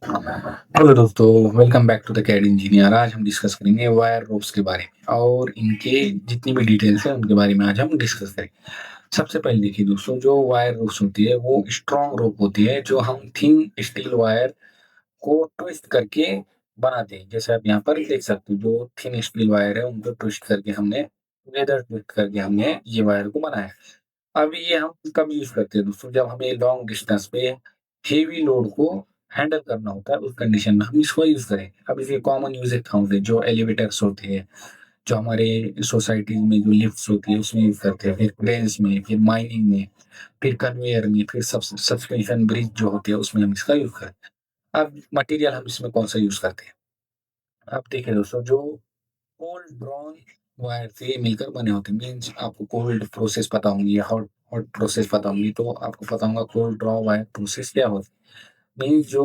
Hello दोस्तों, welcome back to the CAD engineer. आज हम डिस्कस करेंगे वायर रोप्स के बारे में और इनके जितनी भी डिटेल्स हैं उनके बारे में आज हम डिस्कस करेंगे। सबसे पहले देखिए दोस्तों, जो वायर रोप्स होती है वो स्ट्रॉन्ग रोप होती है जो हम थिन स्टील वायर को ट्विस्ट करके बनाते हैं। जैसे आप यहाँ पर देख सकते हो, जो थिन स्टील वायर है उनको ट्विस्ट करके हमने टुगेदर ट्विस्ट करके हमने ये वायर को बनाया। अब ये हम कब यूज़ करते हैं दोस्तों, जब हमें लॉन्ग डिस्टेंस पे हेवी लोड को हैंडल करना होता है, उस कंडीशन में हम इसको यूज़ करें। अब इसके कॉमन यूज़ेज कौन होते हैं? जो एलिवेटर्स होते हैं, जो हमारे सोसाइटीज़ में जो लिफ्ट्स होती है उसमें यूज़ करते हैं, फिर क्रेन्स में, फिर माइनिंग में, फिर कन्वेयर में, फिर सब्सटेंशन ब्रिज जो होती है उसमें हम इसका यूज़ करते हैं। अब मटेरियल हम इसमें कौन-सा यूज़ करते हैं? अब देखिए दोस्तों, जो कोल्ड ड्रॉन वायर से मिलकर बने होते हैं, मीन्स आपको कोल्ड प्रोसेस पता होंगी या हॉट हॉट प्रोसेस पता होंगी, तो आपको पता होगा कोल्ड ड्रॉ वायर प्रोसेस क्या होती है। मीन्स जो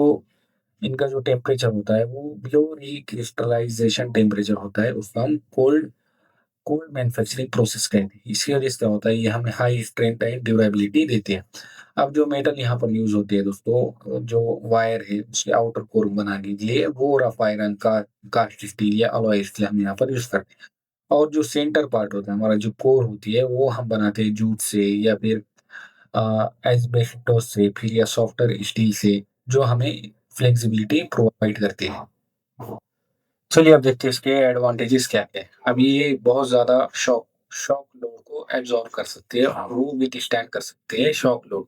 इनका जो टेम्परेचर होता है वो बिलो क्रिस्टलाइजेशन टेम्परेचर होता है, उसको हम कोल्ड कोल्ड मैन्युफैक्चरिंग प्रोसेस कहते हैं। इसकी वजह से क्या होता है, ये हमें हाई स्ट्रेंथ एंड ड्यूरेबिलिटी देते हैं। अब जो मेटल यहाँ पर यूज़ होती है दोस्तों, जो वायर है उसके आउटर कोर बनाने के लिए वो रफ आयरन का कास्ट स्टील या अलॉय स्टील हम यहाँ पर यूज़ करते हैं। और जो सेंटर पार्ट होता है, हमारा जो कोर होती है, वो हम बनाते हैं जूट से या फिर एस्बेस्टोस से, फिर या सॉफ्टर स्टील से, जो हमें फ्लेक्सिबिलिटी प्रोवाइड करते हैं। चलिए अब देखते हैं इसके एडवांटेजेस क्या-क्या हैं। अब ये बहुत ज़्यादा शॉक शॉक लोड को एब्ज़ॉर्ब कर सकते हैं और वो विथस्टैंड कर सकते हैं शॉक लोड।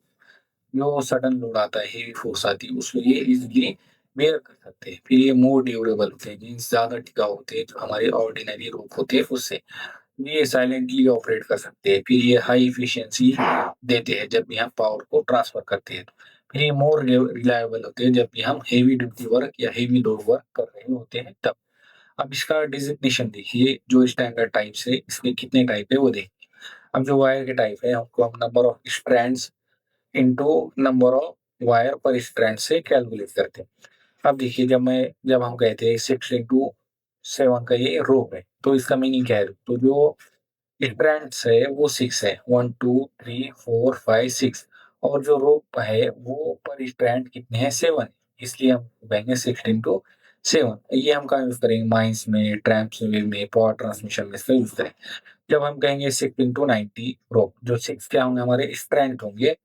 जो सडन लोड आता है, हेवी फोर्स आती है, उसको ये इज़िली बेयर कर सकते हैं। फिर ये मोर ड्यूरेबल होते हैं, मीन्स ज़्यादा टिकाऊ होते हैं, जो हमारे ऑर्डिनरी रोप होते हैं उससे। ये साइलेंटली ऑपरेट कर सकते हैं। फिर ये हाई एफिशिएंसी देते हैं जब भी हम पावर को ट्रांसफर करते हैं तो। फिर ये मोर रिलायबल होते हैं जब भी हम हेवी ड्यूटी वर्क या हेवी लोड वर्क कर रहे होते हैं तब। अब इसका डिजिग्नेशन देखिए, जो स्टैंडर्ड टाइप्स है, इसमें कितने टाइप है वो देखिए। अब जो वायर के टाइप है, हमको हम number of strands into number of wire पर स्ट्रैंड से कैलकुलेट करते हैं। अब देखिए, जब हम कहते हैं 6 इंटू 7 का ये रोप है, तो इसका मीनिंग क्या है? तो जो स्ट्रैंड्स है वो 6 है, 1 2 3 4 5 6, और जो रोप है वो पर स्ट्रैंड कितने हैं? 7 है। इसलिए हम कहेंगे 6 इंटू 7। ये हम कहाँ यूज़ करेंगे? माइंस में, ट्रैम्स में, पावर ट्रांसमिशन में इसका यूज़ करेंगे। जब हम कहेंगे 6 इंटू 90 रोप, जो 6 क्या होंगे? हमारे स्ट्रैंड होंगे,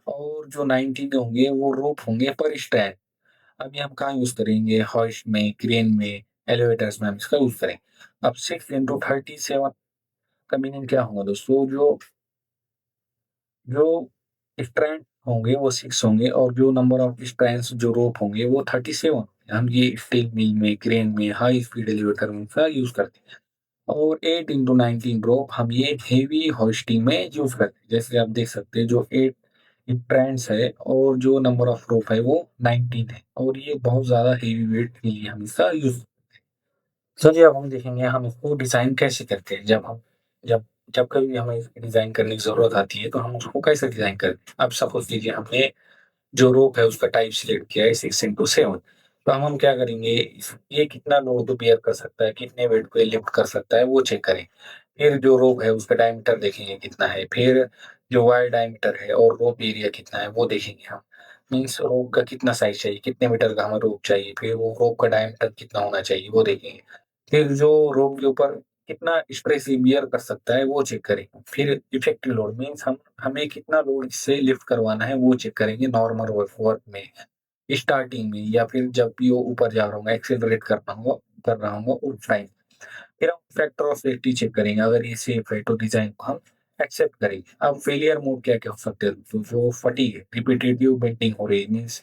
और जो 90 के होंगे वो रोप होंगे पर स्ट्रैंड। अब ये हम कहाँ यूज़ करेंगे? होइस्ट में, क्रेन में, एलिवेटर्स में हम इसका यूज़ करेंगे। अब 6 इंटू 37 का मीनिंग क्या होगा दोस्तों? जो जो स्ट्रैंड होंगे वो 6 होंगे, और जो नंबर ऑफ स्ट्रैंड्स जो रोप होंगे वो 37। हम ये स्टील मिल में, क्रेन में, हाई स्पीड एलिवेटर में इसका यूज़ करते हैं। और 8 इंटू 19 रोप हम ये हेवी होइस्टिंग में यूज़ करते हैं। जैसे आप देख सकते हैं, जो 8 स्ट्रैंड्स है और जो नंबर ऑफ रोप है वो 19 है, और ये बहुत ज़्यादा हेवी वेट के लिए हम इसका यूज़। चलिए अब हम देखेंगे हम इसको डिज़ाइन कैसे करते हैं। जब जब कभी हमें इसकी डिज़ाइन करने की ज़रूरत आती है, तो हम उसको कैसे डिज़ाइन करते हैं। अब सपोज़ कीजिए, हमने जो रोप है उसका टाइप सिलेक्ट किया है 6 इंटू 7, तो हम क्या करेंगे, ये कितना लोड को बेयर कर सकता है, कितने वेट को ये लिफ्ट कर सकता है, वो चेक करें। फिर जो रोप है उसका डायमीटर देखेंगे कितना है, फिर जो वायर डायमीटर है और रोप एरिया कितना है वो देखेंगे हम। मीन्स रोप का कितना साइज़ चाहिए, कितने मीटर का हमें रोप चाहिए, फिर वो रोप का डायमीटर कितना होना चाहिए वो देखेंगे। फिर जो रोप के ऊपर कितना स्ट्रेस ये बियर कर सकता है वो चेक करेंगे। फिर इफेक्टिव लोड, मीन्स हम हमें कितना लोड इससे लिफ्ट करवाना है वो चेक करेंगे, नॉर्मल वर्क वर्क में, स्टार्टिंग में, या फिर जब भी वो ऊपर जा रहा होगा, एक्सेलरेट कर रहा होगा उस टाइम। फिर हम फैक्टर ऑफ सेफ्टी चेक करेंगे, अगर ये सेफ है तो डिज़ाइन को हम एक्सेप्ट करेंगे। अब फेलियर मोड क्या-क्या हो सकते हैं? तो जो फटीग है, रिपिटेटिव बेंडिंग हो रही है, मीन्स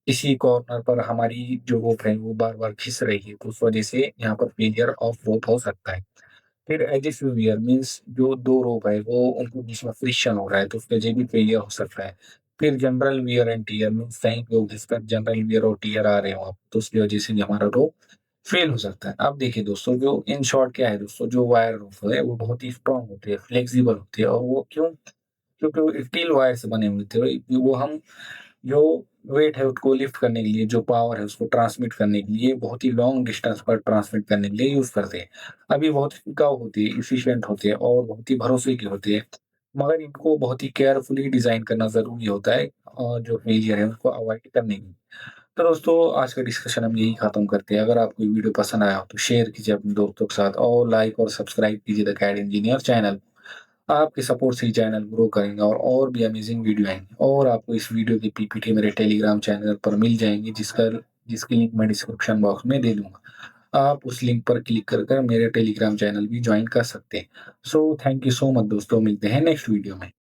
इसी कॉर्नर पर हमारी जो रोप है वो बार-बार खिस रही है, तो उस वजह से यहाँ पर फेलियर ऑफ रोप हो सकता है। फिर एडिटिव वियर, मीन्स जो 2 रोप है वो उनके बीच में फ्रिक्शन हो रहा है, तो उसकी वजह भी फेलियर हो सकता है। फिर general wear and tear, means कहीं पे जिस पर जनरल वियर और टियर आ रहे हो आप, तो उसकी वजह से भी हमारा रोप फेल हो सकता है। अब देखिए दोस्तों, जो इन शॉर्ट क्या है दोस्तों, जो वायर रोप है वो बहुत ही स्ट्रॉन्ग होती है, फ्लेक्सिबल होती है, और वो क्यों? क्योंकि वो स्टील वायर से बने हुए थे। वो हम जो वेट है उसको लिफ्ट करने के लिए, जो पावर है उसको ट्रांसमिट करने के लिए, बहुत ही लॉन्ग डिस्टेंस पर ट्रांसमिट करने के लिए यूज़ करते हैं। अब ये बहुत टिकाऊ होती है, एफिशिएंट होते हैं और बहुत ही भरोसे की होती है। मगर इनको बहुत ही केयरफुली डिज़ाइन करना ज़रूरी होता है, और जो फेलियर है उसको अवॉइड करने के लिए। तो दोस्तों आज का डिस्कशन हम यही खत्म करते हैं। अगर आपको ये वीडियो पसंद आया हो तो शेयर कीजिए अपने दोस्तों के साथ और लाइक और सब्सक्राइब कीजिए द कैड इंजीनियर चैनल। आपके सपोर्ट से ही चैनल ग्रो करेंगे और भी अमेजिंग वीडियो आएँगे और आपको इस वीडियो की पीपीटी मेरे टेलीग्राम चैनल पर मिल जाएँगी जिसकी लिंक मैं डिस्क्रिप्शन बॉक्स में दे दूँगा। आप उस लिंक पर क्लिक कर मेरे टेलीग्राम चैनल भी जॉइन कर सकते हैं। So thank you so much दोस्तों, मिलते हैं नेक्स्ट वीडियो में।